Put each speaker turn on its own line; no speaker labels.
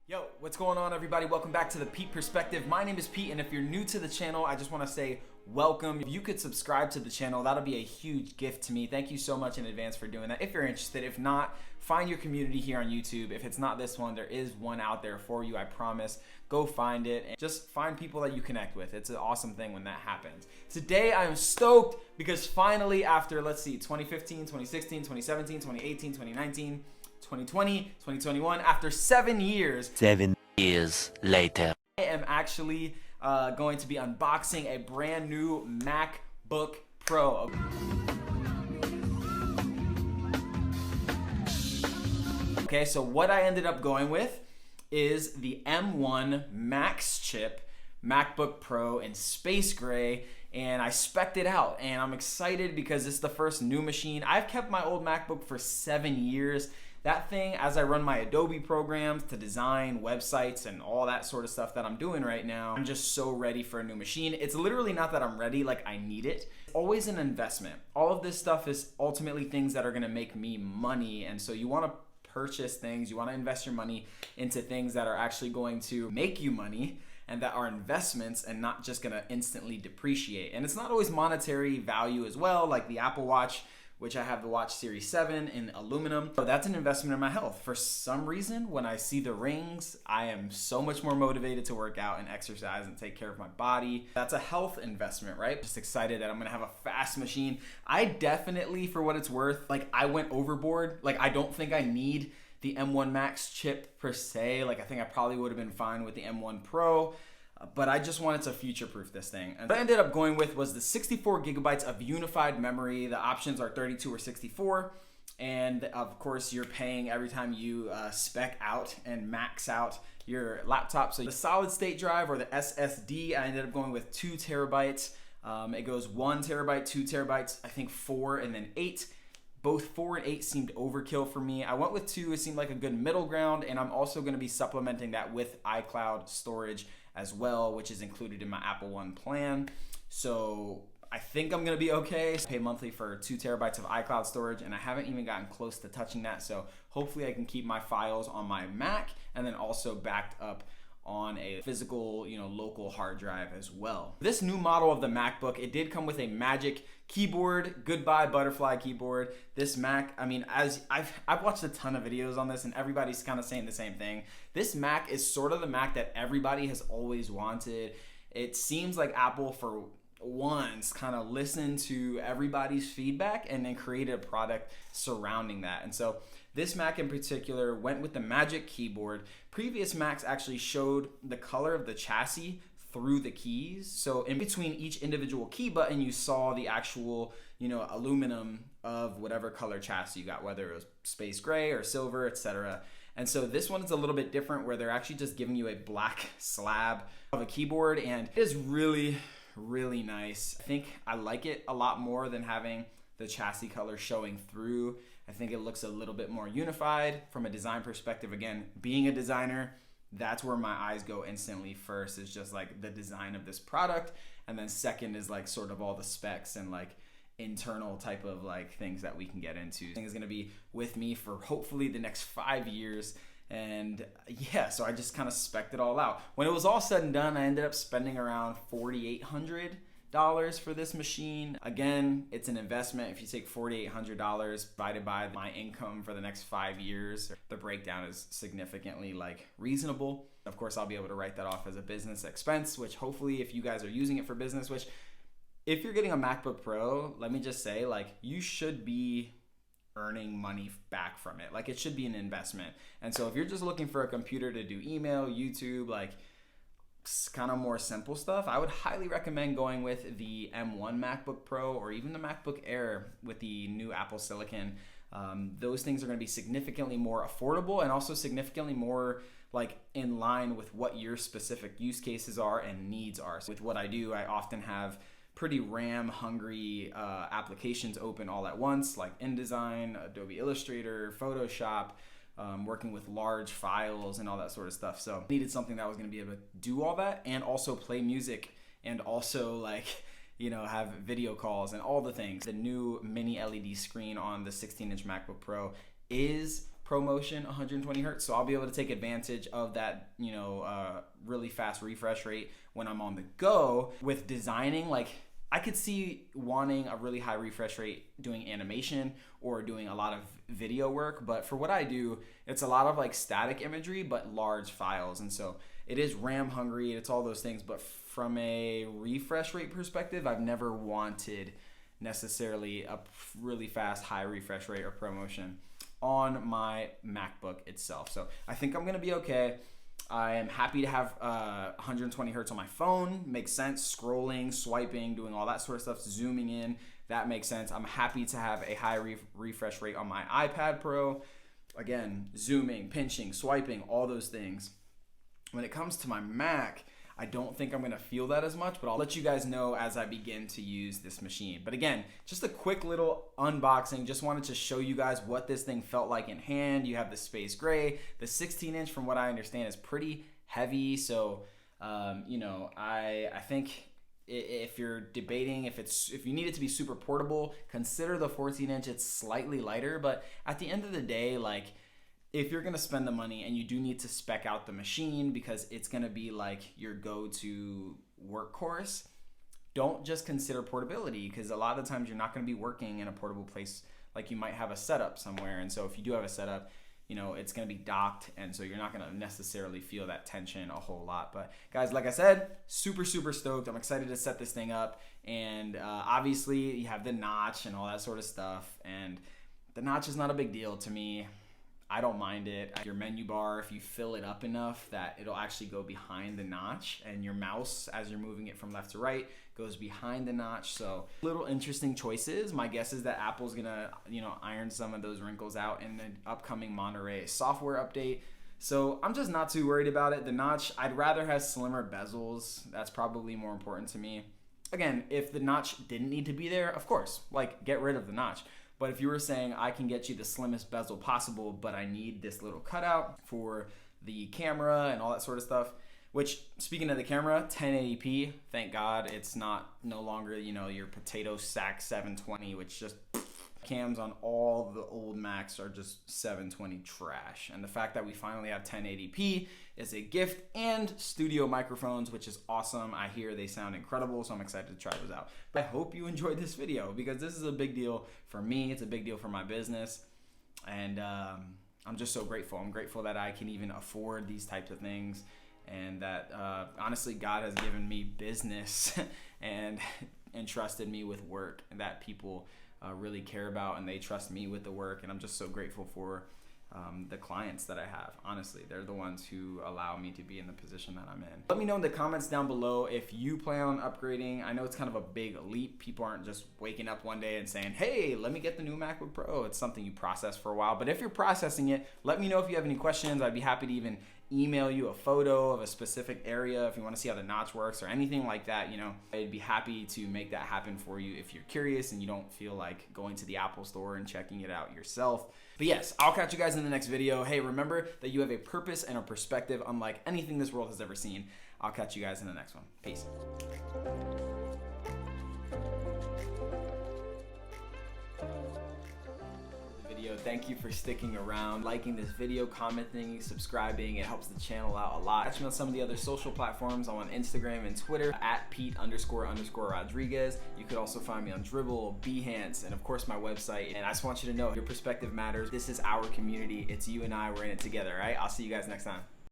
Yo, what's going on, everybody? Welcome back to the Pete Perspective. My name is Pete, and if you're new to the channel, I just want to say welcome. If you could subscribe to the channel, that'll be a huge gift to me. Thank you so much in advance for doing that. If you're interested, if not, find your community here on YouTube. If it's not this one, there is one out there for you, I promise. Go find it and just find people that you connect with. It's an awesome thing when that happens. Today, I am stoked because finally, after, 2015, 2016, 2017, 2018, 2019, 2020, 2021, after 7 years.
7 years later.
I am actually going to be unboxing a brand new MacBook Pro. Okay, so what I ended up going with is the M1 Max chip MacBook Pro in space gray, and I spec'd it out, and I'm excited because it's the first new machine. I've kept my old MacBook for 7 years. That thing, as I run my Adobe programs to design websites and all that sort of stuff that I'm doing right now, I'm just so ready for a new machine. It's literally not that I'm ready, like I need it. It's always an investment. All of this stuff is ultimately things that are gonna make me money, and so you wanna purchase things, you wanna invest your money into things that are actually going to make you money and that are investments and not just gonna instantly depreciate. And it's not always monetary value as well, like the Apple Watch, which I have the Watch Series 7 in aluminum. So that's an investment in my health. For some reason, when I see the rings, I am so much more motivated to work out and exercise and take care of my body. That's a health investment, right? Just excited that I'm gonna have a fast machine. I definitely, for what it's worth, I went overboard. I don't think I need the M1 Max chip per se. I think I probably would have been fine with the M1 Pro. But I just wanted to future-proof this thing. And what I ended up going with was the 64 gigabytes of unified memory. The options are 32 or 64. And of course, you're paying every time you spec out and max out your laptop. So the solid state drive or the SSD, I ended up going with 2 terabytes. It goes 1 terabyte, 2 terabytes, I think 4, and then 8. Both 4 and 8 seemed overkill for me. I went with 2, it seemed like a good middle ground, and I'm also gonna be supplementing that with iCloud storage as well, which is included in my Apple One plan. So I think I'm gonna be okay. I pay monthly for 2 terabytes of iCloud storage, and I haven't even gotten close to touching that. So hopefully I can keep my files on my Mac and then also backed up on a physical, local hard drive as well. This new model of the MacBook, it did come with a Magic keyboard, goodbye butterfly keyboard. This Mac, as I've watched a ton of videos on this and everybody's kind of saying the same thing. This Mac is sort of the Mac that everybody has always wanted. It seems like Apple, for once, kind of listened to everybody's feedback and then created a product surrounding that. And so this Mac in particular went with the Magic keyboard. Previous Macs actually showed the color of the chassis through the keys. So in between each individual key button, you saw the actual, aluminum of whatever color chassis you got, whether it was space gray or silver, etc. And so this one is a little bit different where they're actually just giving you a black slab of a keyboard, and it is really, really nice. I think I like it a lot more than having the chassis color showing through. I think it looks a little bit more unified from a design perspective. Again, being a designer, that's where my eyes go instantly. First is just the design of this product, and then second is sort of all the specs and internal type of things that we can get into. This thing is gonna be with me for hopefully the next 5 years. And yeah, so I just kind of spec'd it all out. When it was all said and done, I ended up spending around $4,800 for this machine. Again, it's an investment. If you take $4,800 divided by my income for the next 5 years, the breakdown is significantly reasonable. Of course, I'll be able to write that off as a business expense, which hopefully if you guys are using it for business, which if you're getting a MacBook Pro, let me just say you should be earning money back from it. It should be an investment. And so if you're just looking for a computer to do email, YouTube, kind of more simple stuff, I would highly recommend going with the M1 MacBook Pro or even the MacBook Air with the new Apple Silicon. Those things are going to be significantly more affordable and also significantly more in line with what your specific use cases are and needs are. So with what I do, I often have pretty RAM hungry applications open all at once, like InDesign, Adobe Illustrator, Photoshop, working with large files and all that sort of stuff. So I needed something that was going to be able to do all that and also play music and also have video calls and all the things. The new mini LED screen on the 16-inch MacBook Pro is ProMotion 120 hertz, so I'll be able to take advantage of that, really fast refresh rate when I'm on the go. With designing, like, I could see wanting a really high refresh rate doing animation or doing a lot of video work, but for what I do, it's a lot of like static imagery but large files, and so it is RAM hungry, it's all those things. But from a refresh rate perspective, I've never wanted necessarily a really fast high refresh rate or ProMotion on my MacBook itself. So I think I'm gonna be okay. I am happy to have 120 hertz on my phone. Makes sense. Scrolling, swiping, doing all that sort of stuff, zooming in, that makes sense. I'm happy to have a high refresh rate on my iPad Pro. Again, zooming, pinching, swiping, all those things. When it comes to my Mac, I don't think I'm gonna feel that as much, but I'll let you guys know as I begin to use this machine. But again, just a quick little unboxing. Just wanted to show you guys what this thing felt like in hand. You have the space gray. The 16-inch, from what I understand, is pretty heavy. So, I think if you're debating if you need it to be super portable, consider the 14-inch. It's slightly lighter, but at the end of the day, like, if you're gonna spend the money and you do need to spec out the machine because it's gonna be like your go-to workhorse, don't just consider portability, because a lot of the times you're not gonna be working in a portable place. Like, you might have a setup somewhere, and so if you do have a setup, it's gonna be docked, and so you're not gonna necessarily feel that tension a whole lot. But guys, like I said, super stoked. I'm excited to set this thing up, and obviously you have the notch and all that sort of stuff, and the notch is not a big deal to me. I don't mind it. Your menu bar, if you fill it up enough, that it'll actually go behind the notch, and your mouse, as you're moving it from left to right, goes behind the notch. So little interesting choices. My guess is that Apple's gonna, iron some of those wrinkles out in the upcoming Monterey software update. So I'm just not too worried about it. The notch, I'd rather have slimmer bezels. That's probably more important to me. Again, if the notch didn't need to be there, of course, like, get rid of the notch. But if you were saying, I can get you the slimmest bezel possible, but I need this little cutout for the camera and all that sort of stuff, which, speaking of the camera, 1080p, thank God, it's no longer, your potato sack 720, which just cams on all the old Macs are just 720 trash. And the fact that we finally have 1080p is a gift, and studio microphones, which is awesome. I hear they sound incredible, so I'm excited to try those out. But I hope you enjoyed this video, because this is a big deal for me. It's a big deal for my business, and I'm just so grateful. I'm grateful that I can even afford these types of things, and that honestly, God has given me business and entrusted me with work that people really care about, and they trust me with the work. And I'm just so grateful for the clients that I have. Honestly, they're the ones who allow me to be in the position that I'm in. Let me know in the comments down below if you plan on upgrading. I know it's kind of a big leap. People aren't just waking up one day and saying, hey, let me get the new MacBook Pro. It's something you process for a while. But if you're processing it, let me know if you have any questions. I'd be happy to even email you a photo of a specific area if you want to see how the notch works or anything like that. I'd be happy to make that happen for you if you're curious and you don't feel like going to the Apple store and checking it out yourself. But yes, I'll catch you guys in the next video. Hey, remember that you have a purpose and a perspective unlike anything this world has ever seen. I'll catch you guys in the next one. Peace. Thank you for sticking around, liking this video, commenting, subscribing. It helps the channel out a lot. Catch me on some of the other social platforms. I'm on Instagram and Twitter at Pete__Rodriguez. You could also find me on Dribbble, Behance, and of course my website. And I just want you to know, your perspective matters. This is our community. It's you and I. We're in it together, all right? I'll see you guys next time.